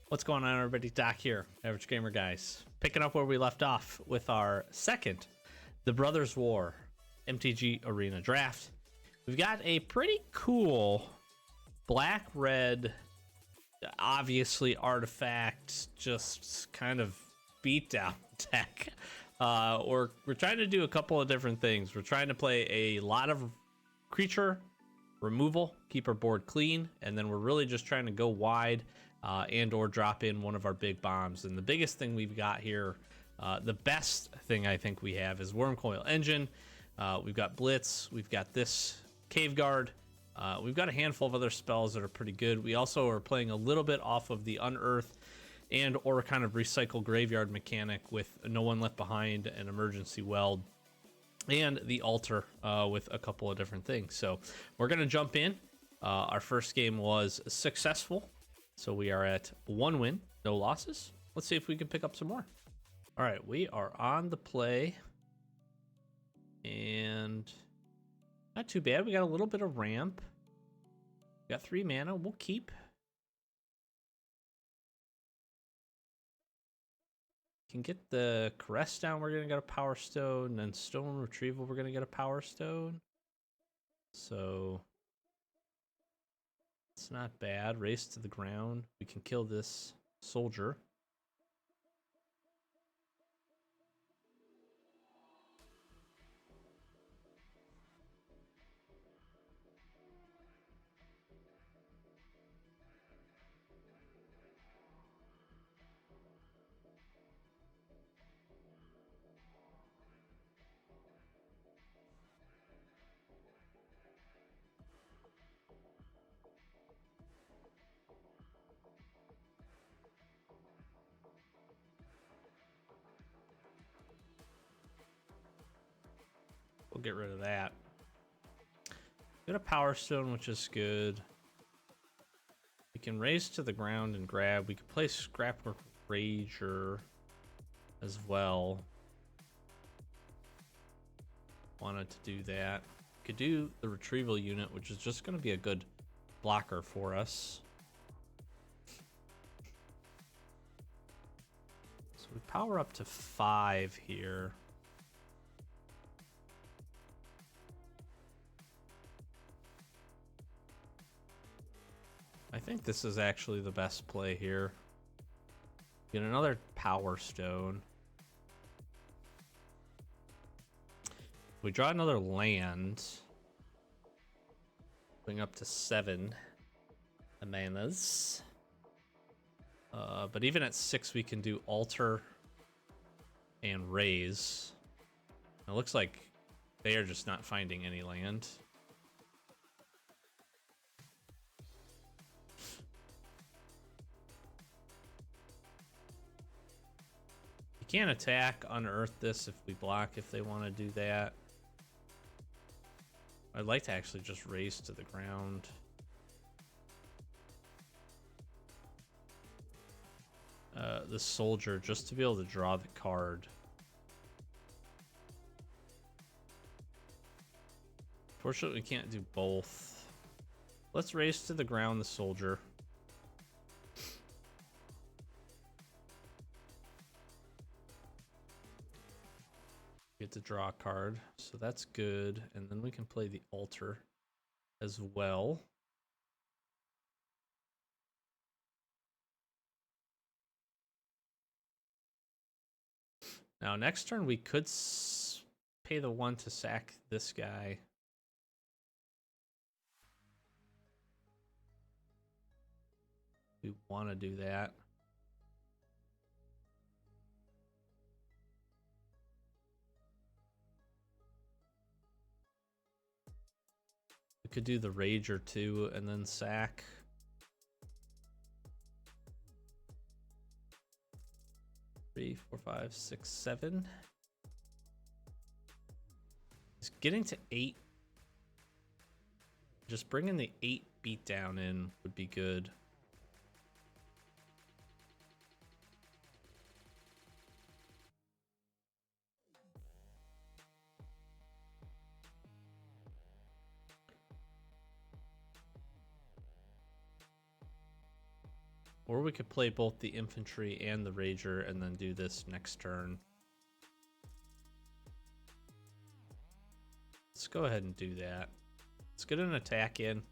What's going on, everybody? Doc here, Average Gamer Guys. Picking up where we left off with our second The Brothers War MTG Arena Draft. We've got a pretty cool black-red, obviously artifact, just kind of beatdown deck. We're trying to do a couple of different things. We're trying to play a lot of creature removal, keep our board clean, and then we're really just trying to go wide and or drop in one of our big bombs. And the biggest thing we've got here, the best thing I think we have, is Wurmcoil Engine. We've got Blitz, we've got this Cave Guard, we've got a handful of other spells that are pretty good. We also are playing a little bit off of the Unearth and or kind of recycle graveyard mechanic with No One Left Behind and Emergency Weld, and the altar with a couple of different things. So we're gonna jump in. Our first game was successful, so we are at 1 win, no losses. Let's see if we can pick up some more. All right, we are on the play, and not too bad. We got a little bit of ramp. We got 3 mana. We'll keep. Can get the Caress down, we're gonna get a Power Stone, and then Stone Retrieval, we're gonna get a Power Stone. So it's not bad. Race to the ground. We can kill this soldier. We'll get rid of that. Got a Power Stone, which is good. We can race to the ground and grab. We can play Scrapwork Rager as well. Wanted to do that. Could do the Retrieval Unit, which is just going to be a good blocker for us. So we power up to 5 here. I think this is actually the best play here. Get another Power Stone. We draw another land. Bring up to 7 manas. But even at 6, we can do Altar and Raise. It looks like they are just not finding any land. You can't attack, unearth this if we block, if they want to do that. I'd like to actually just raise to the ground. The soldier, just to be able to draw the card. Fortunately, we can't do both. Let's raise to the ground the soldier. Get to draw a card, so that's good. And then we can play the altar as well. Now, next turn, we could pay the 1 to sack this guy. We want to do that. We could do the Rager too, and then sack. Three, 4, 5, 6, 7. It's getting to 8. Just bringing the 8 beatdown in would be good. Or we could play both the infantry and the rager and then do this next turn. Let's go ahead and do that. Let's get an attack in.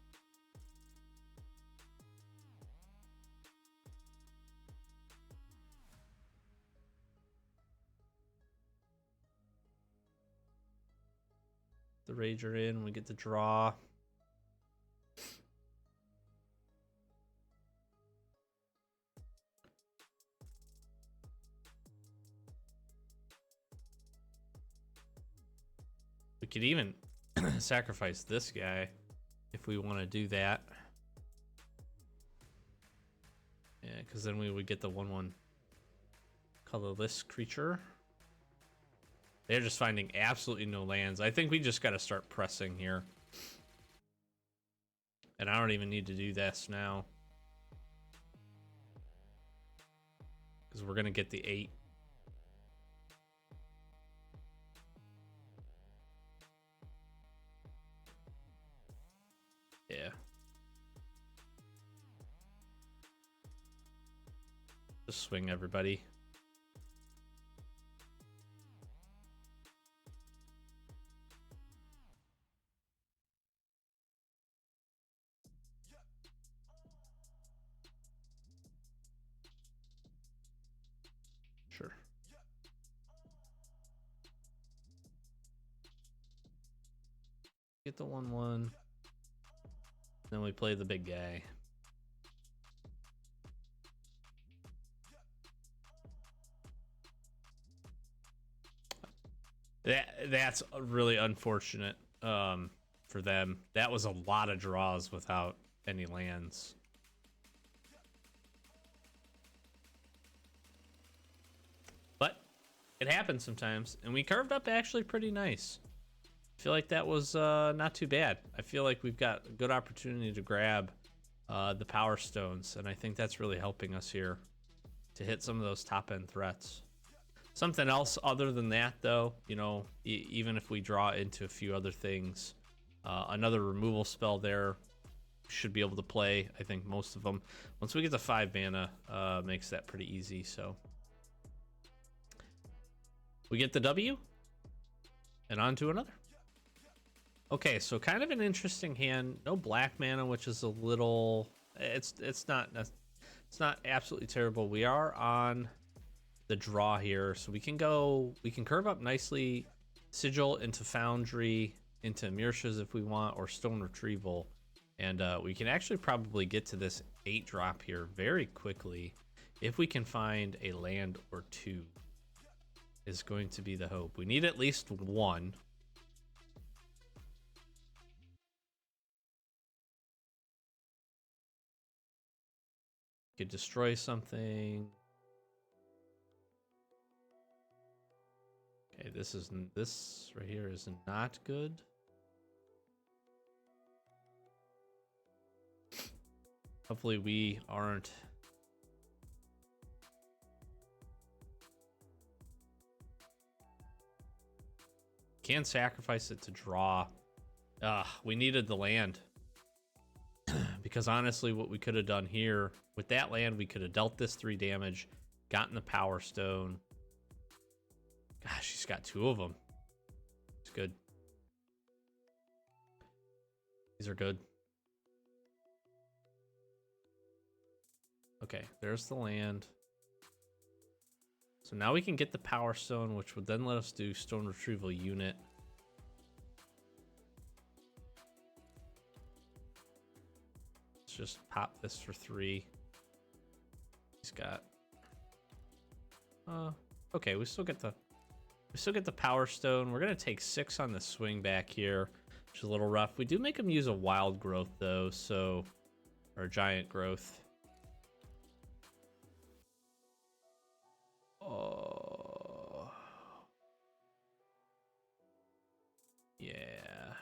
The rager in, we get to draw. We could even sacrifice this guy if we want to do that. Yeah, because then we would get the 1/1 colorless creature. They're just finding absolutely no lands. I think we just got to start pressing here. And I don't even need to do this now, because we're going to get the 8. Yeah. Just swing everybody. Sure. Get the 1/1. Then we play the big guy. That's really unfortunate for them. That was a lot of draws without any lands. But it happens sometimes, and we curved up actually pretty nice. I feel like that was not too bad. I feel like we've got a good opportunity to grab the power stones, and I think that's really helping us here to hit some of those top end threats. Something else other than that, though, you know, even if we draw into a few other things, another removal spell there should be able to play. I think most of them, once we get to 5 mana, makes that pretty easy. So we get the W, and on to another. Okay, so kind of an interesting hand. No black mana, which is a little. It's not absolutely terrible. We are on the draw here, so we can curve up nicely, sigil into foundry, into Mirshas if we want, or stone retrieval, and we can actually probably get to this 8-drop here very quickly if we can find a land or 2. Is going to be the hope. We need at least 1. Could destroy something. Okay, this right here is not good. Hopefully we aren't. Can sacrifice it to draw. We needed the land. Because honestly, what we could have done here with that land, we could have dealt this 3 damage, gotten the power stone. Gosh, he's got 2 of them. It's good. These are good. Okay, there's the land. So now we can get the power stone, which would then let us do stone retrieval unit. Let's just pop this for 3. He's got. Okay, we still get the power stone. We're gonna take 6 on the swing back here, which is a little rough. We do make him use a wild growth though, so, or a giant growth. Oh, yeah.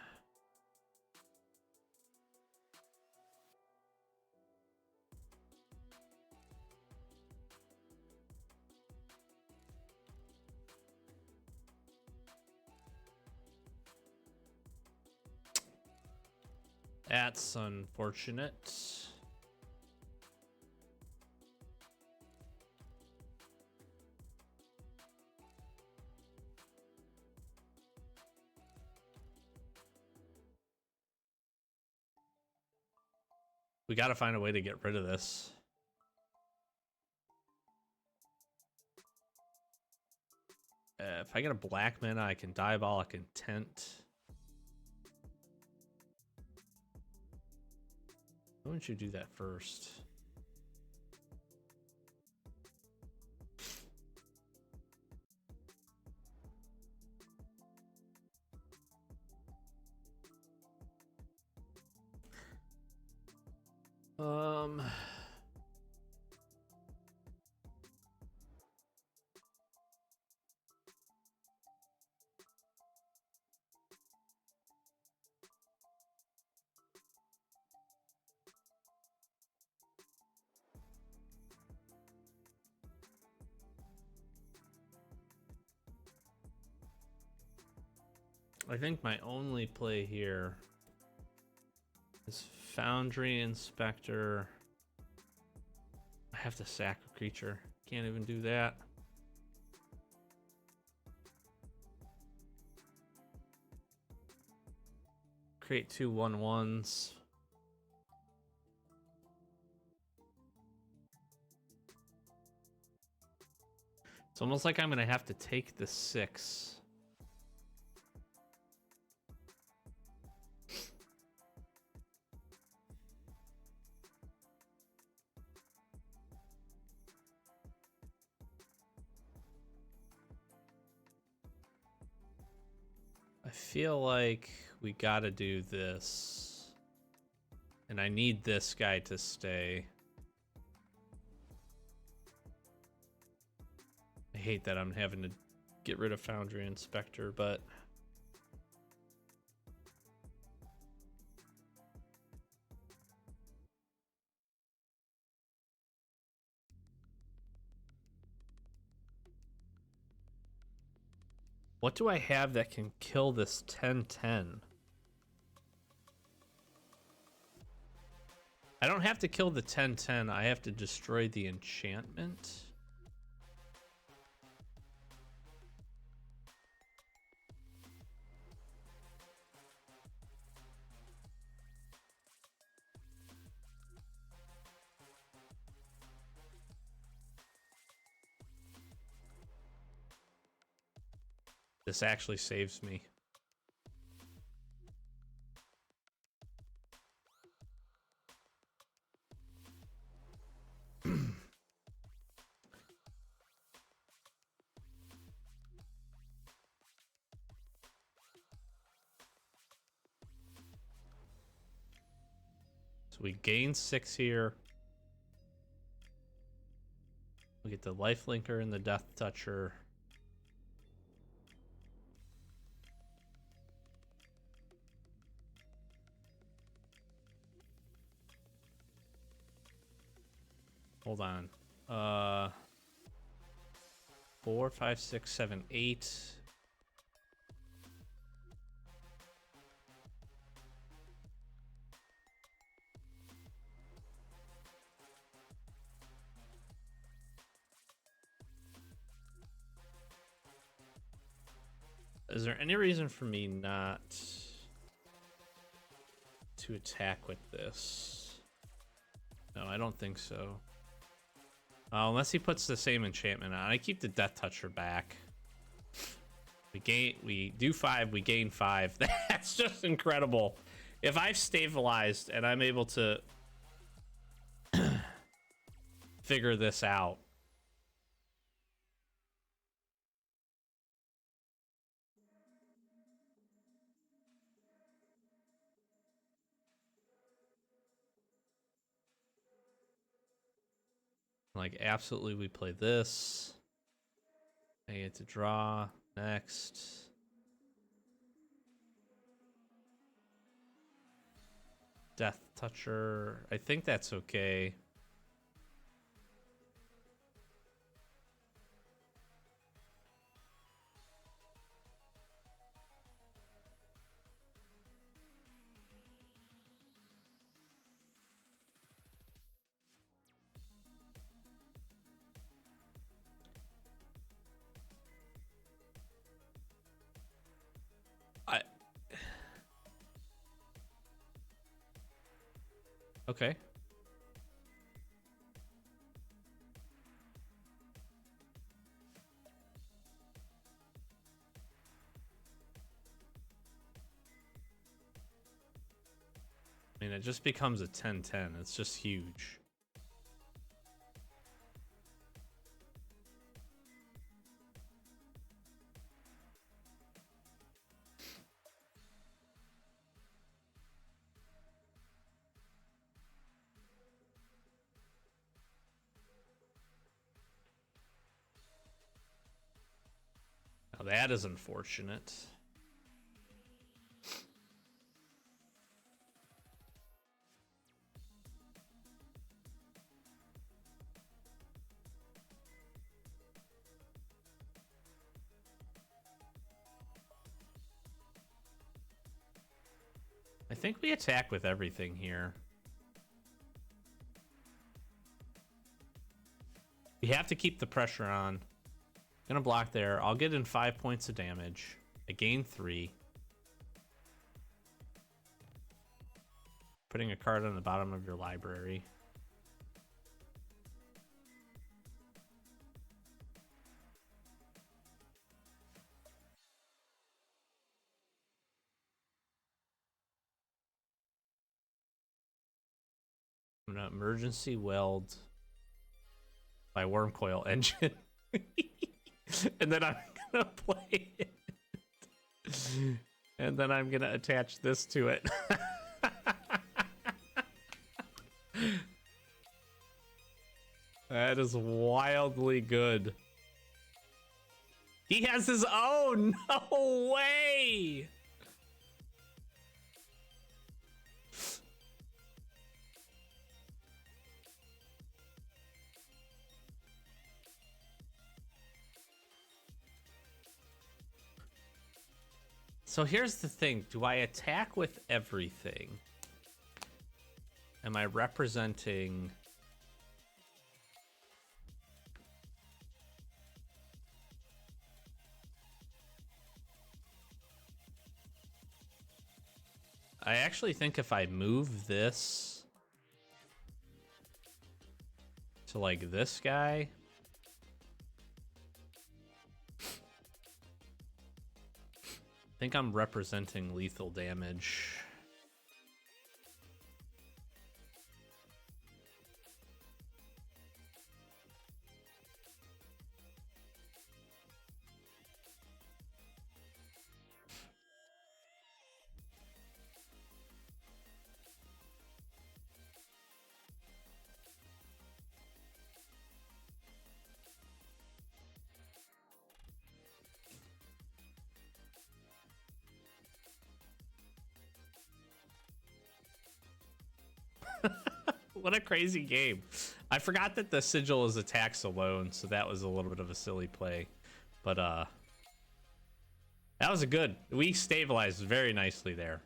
That's unfortunate. We got to find a way to get rid of this. If I get a black mana, I can Diabolic Intent. Why wouldn't you do that first? I think my only play here is Foundry Inspector. I have to sack a creature. Can't even do that. Create 2 1/1s. It's almost like I'm gonna have to take the 6. I feel like we gotta do this. And I need this guy to stay. I hate that I'm having to get rid of Foundry Inspector, but what do I have that can kill this 10/10? I don't have to kill the 10/10. I have to destroy the enchantment. This actually saves me. So we gain 6 here. We get the Lifelinker and the Death Toucher. Hold on. 4, 5, 6, 7, 8. Is there any reason for me not to attack with this? No, I don't think so. Unless he puts the same enchantment on. I keep the Death Toucher back. We do 5, we gain 5. That's just incredible. If I've stabilized and I'm able to figure this out. Like, absolutely, we play this. I get to draw next. Death Toucher. I think that's okay. Okay. I mean, it just becomes a 10-10. It's just huge. Now that is unfortunate. I think we attack with everything here. We have to keep the pressure on. Gonna block there. I'll get in 5 points of damage. I gain 3. Putting a card on the bottom of your library. I'm gonna emergency weld my Wurmcoil Engine. And then I'm gonna play it. And then I'm gonna attach this to it. That is wildly good. He has his own. No way. So here's the thing. Do I attack with everything? Am I representing... I actually think if I move this to like this guy, I think I'm representing lethal damage. What a crazy game. I forgot that the sigil is attacks alone, so that was a little bit of a silly play. But that was a good. We stabilized very nicely there.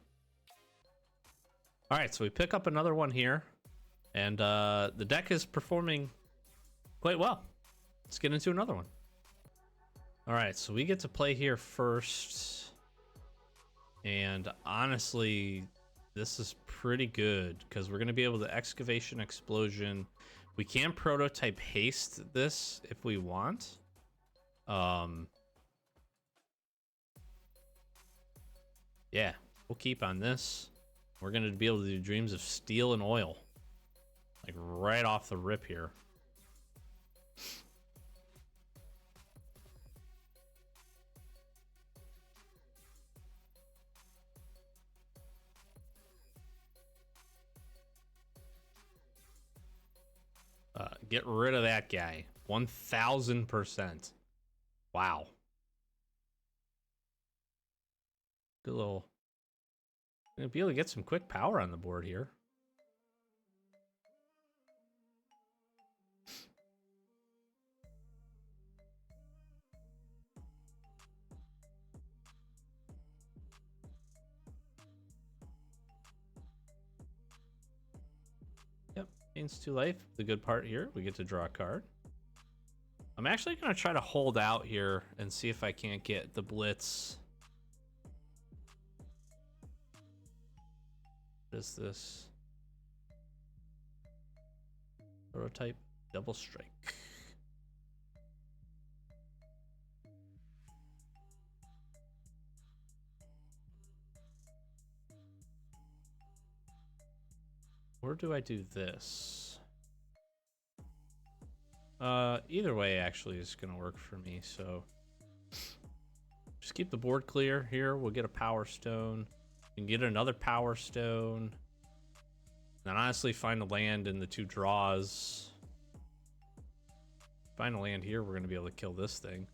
All right, so we pick up another one here, and the deck is performing quite well. Let's get into another one. All right, so we get to play here first, and honestly, this is pretty good because we're going to be able to excavation explosion. We can prototype haste this if we want. Yeah, we'll keep on this. We're going to be able to do dreams of steel and oil, like right off the rip here. Get rid of that guy. 1000%. Wow. Good little. Gonna be able to get some quick power on the board here. Yep, gains 2 life. The good part here, we get to draw a card. I'm actually gonna try to hold out here and see if I can't get the blitz. What is this? Prototype double strike. Or do I do this? Either way actually is gonna work for me, so just keep the board clear here. We'll get a power stone. We can get another power stone. And honestly find a land in the 2 draws. Find a land here, we're gonna be able to kill this thing.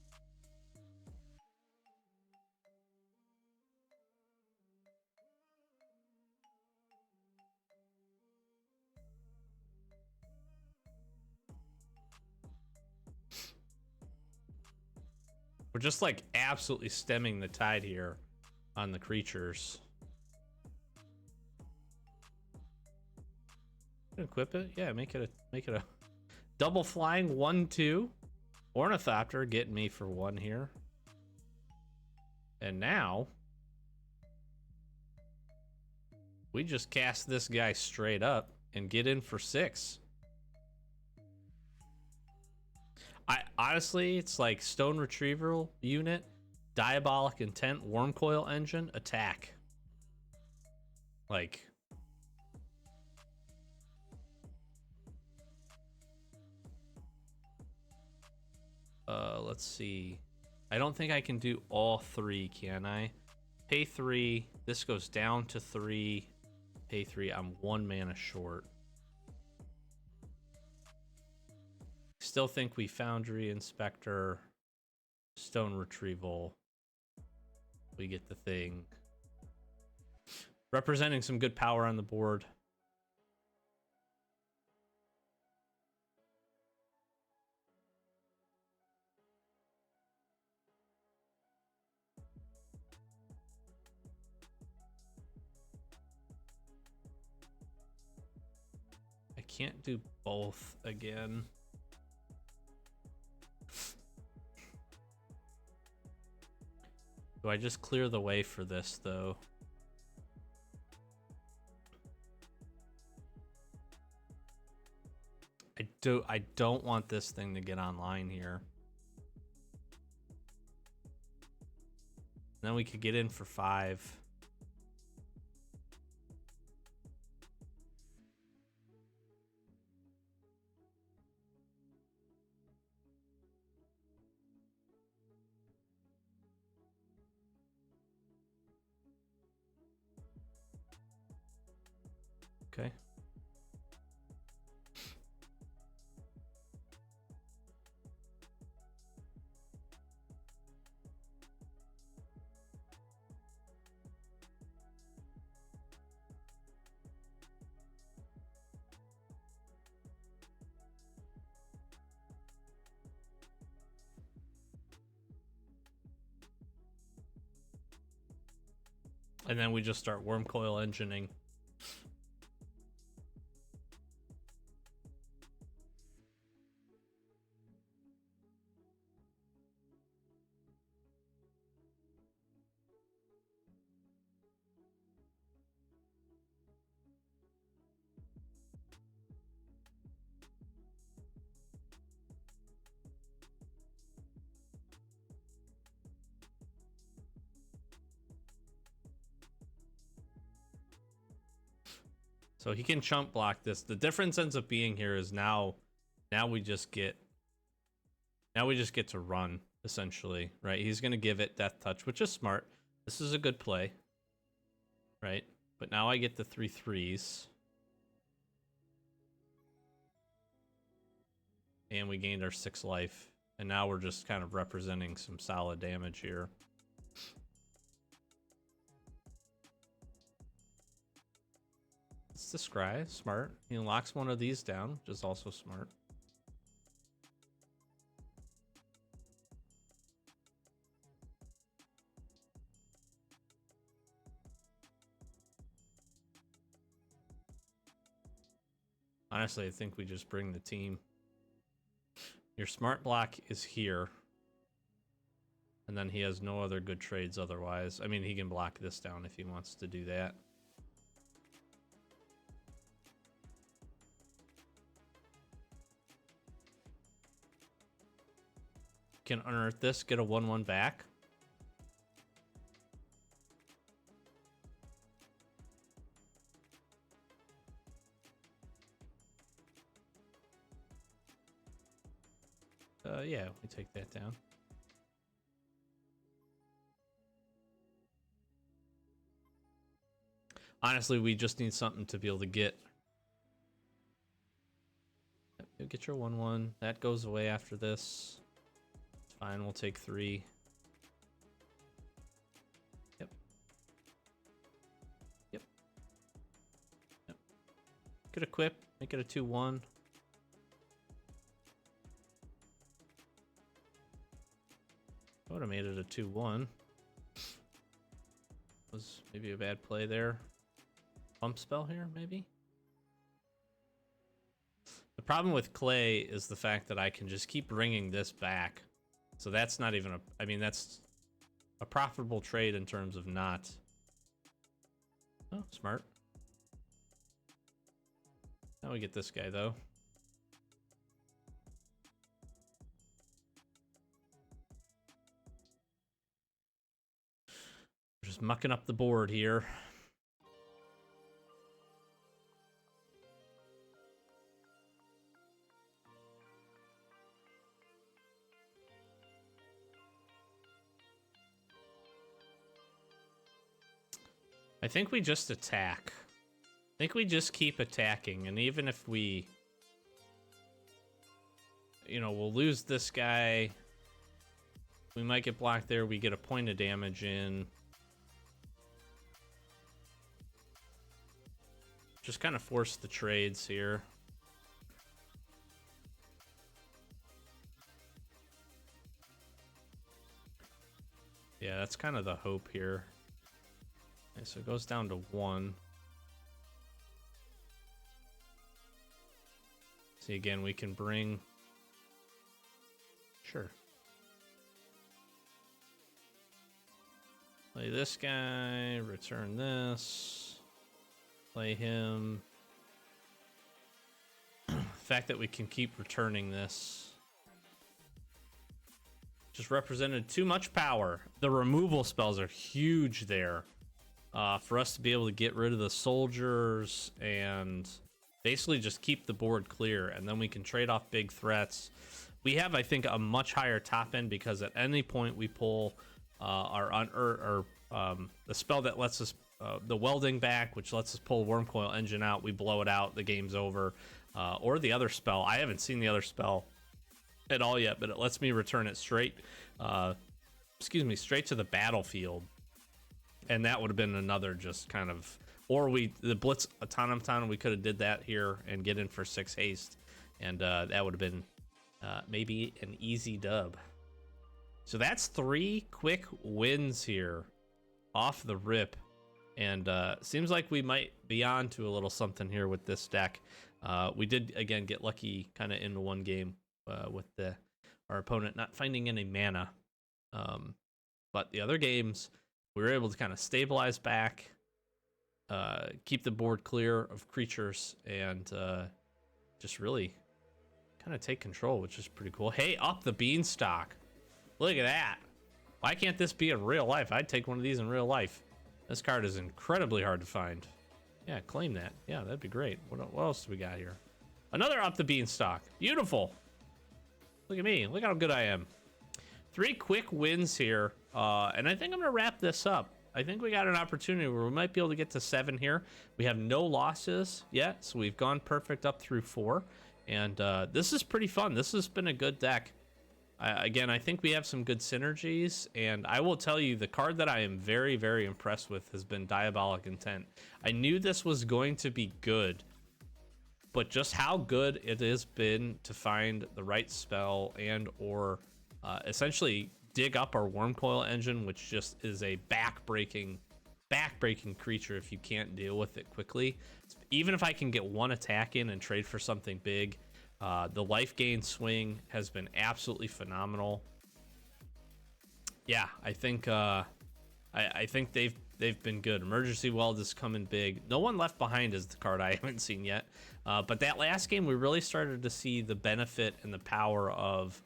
We're just like absolutely stemming the tide here on the creatures. Equip it, yeah. Make it a double flying 1/2 Ornithopter, getting me for 1 here. And now we just cast this guy straight up and get in for 6. I honestly, it's like Stone Retrieval Unit, Diabolic Intent, Wurmcoil Engine, attack. Like, let's see. I don't think I can do all 3, can I? Pay 3. This goes down to 3. Pay 3. I'm 1 mana short. Still think we Foundry, Inspector, Stone Retrieval. We get the thing. Representing some good power on the board. I can't do both again. Do I just clear the way for this, though? I don't want this thing to get online here. Then we could get in for 5. Okay. And then we just start Wurmcoil Engineing. So he can chump block this. The difference ends up being here is now we just get to run, essentially, right? He's gonna give it Death Touch, which is smart. This is a good play, right? But now I get the 3/3s. And we gained our 6 life. And now we're just kind of representing some solid damage here. It's the Scry, smart. He unlocks one of these down, which is also smart. Honestly, I think we just bring the team. Your smart block is here. And then he has no other good trades otherwise. I mean, he can block this down if he wants to do that. Can unearth this, get a 1/1 back. Yeah, we take that down. Honestly, we just need something to be able to get. You'll get your 1/1. That goes away after this. It's fine. We'll take 3. Yep. Yep. Yep. Could equip. Make it a 2/1. I would have made it a 2/1. Was maybe a bad play there. Bump spell here, maybe? The problem with Clay is the fact that I can just keep bringing this back. So that's not even a... I mean, that's a profitable trade in terms of not... Oh, smart. Now we get this guy, though. We're just mucking up the board here. I think we just attack. I think we just keep attacking, and even if we... You know, we'll lose this guy. We might get blocked there. We get a point of damage in. Just kind of force the trades here. Yeah, that's kind of the hope here. Okay, so it goes down to 1. See, again, we can bring... Sure. Play this guy, return this, play him. The fact that we can keep returning this just represented too much power. The removal spells are huge there. For us to be able to get rid of the soldiers and basically just keep the board clear, and then we can trade off big threats. We have, I think, a much higher top end because at any point we pull the spell that lets us the welding back, which lets us pull Wurmcoil Engine out. We blow it out, the game's over. Or the other spell. I haven't seen the other spell at all yet, but it lets me return it straight. Straight to the battlefield. And that would have been another just kind of, or the Blitz Automaton, we could have did that here and get in for 6 haste, and that would have been maybe an easy dub. So that's 3 quick wins here off the rip, and seems like we might be on to a little something here with this deck. We did again get lucky kind of in one game with our opponent not finding any mana, but the other games we were able to kind of stabilize back, keep the board clear of creatures, and just really kind of take control, which is pretty cool. Hey, up the beanstalk. Look at that. Why can't this be in real life? I'd take one of these in real life. This card is incredibly hard to find. Yeah, claim that. Yeah, that'd be great. What else do we got here? Another up the beanstalk. Beautiful. Look at me. Look how good I am. 3 quick wins here. And I think I'm going to wrap this up. I think we got an opportunity where we might be able to get to 7 here. We have no losses yet, so we've gone perfect up through 4. And this is pretty fun. This has been a good deck. Again, I think we have some good synergies. And I will tell you, the card that I am very, very impressed with has been Diabolic Intent. I knew this was going to be good, but just how good it has been to find the right spell and or essentially dig up our Wurmcoil Engine, which just is a back-breaking creature if you can't deal with it quickly. Even if I can get 1 attack in and trade for something big, the life gain swing has been absolutely phenomenal. Yeah, I think they've been good. Emergency Weld is coming big. No One Left Behind is the card I haven't seen yet. But that last game, we really started to see the benefit and the power of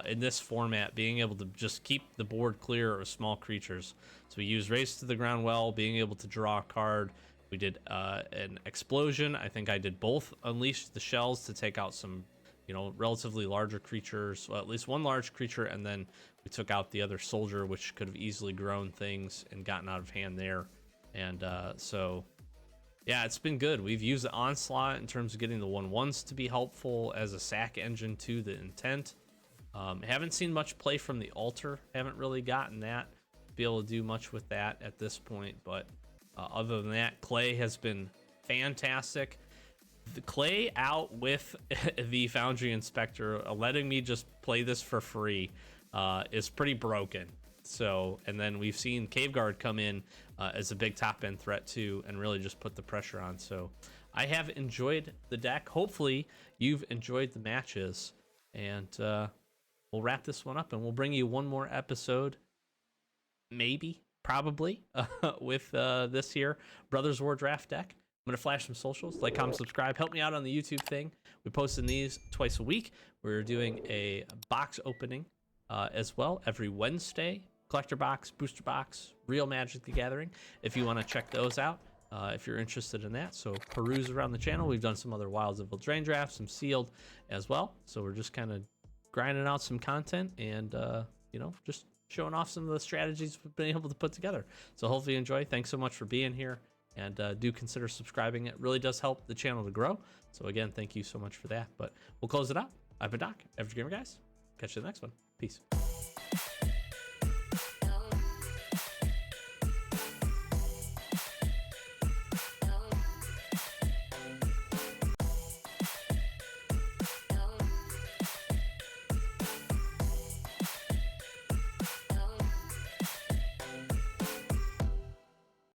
in this format, being able to just keep the board clear of small creatures. So we used Race to the Ground Well, being able to draw a card. We did an Explosion. I think I did both Unleash the Shells to take out some you know, relatively larger creatures, well, at least one large creature, and then we took out the other soldier, which could have easily grown things and gotten out of hand there. And so, yeah, it's been good. We've used the Onslaught in terms of getting the 1/1s to be helpful as a sack engine to the intent. Haven't seen much play from the altar. Haven't really gotten that to be able to do much with that at this point. But other than that, Clay has been fantastic. The Clay out with the Foundry Inspector, letting me just play this for free, is pretty broken. So, and then we've seen Cave Guard come in as a big top end threat too, and really just put the pressure on. So I have enjoyed the deck. Hopefully you've enjoyed the matches, and we'll wrap this one up and we'll bring you one more episode, maybe, probably, with this here Brothers War draft deck. I'm going to flash some socials, like, comment, subscribe, help me out on the YouTube thing. We posting these twice a week. We're doing a box opening as well every Wednesday. Collector box, booster box, real Magic the Gathering, if you want to check those out, if you're interested in that. So peruse around the channel. We've done some other Wilds of Eldraine drafts, some sealed as well. So we're just kind of grinding out some content and, you know, just showing off some of the strategies we've been able to put together. So hopefully you enjoy. Thanks so much for being here, and do consider subscribing. It really does help the channel to grow. So again, thank you so much for that. But we'll close it out. I've been Doc, Average Gamer Guys. Catch you in the next one. Peace.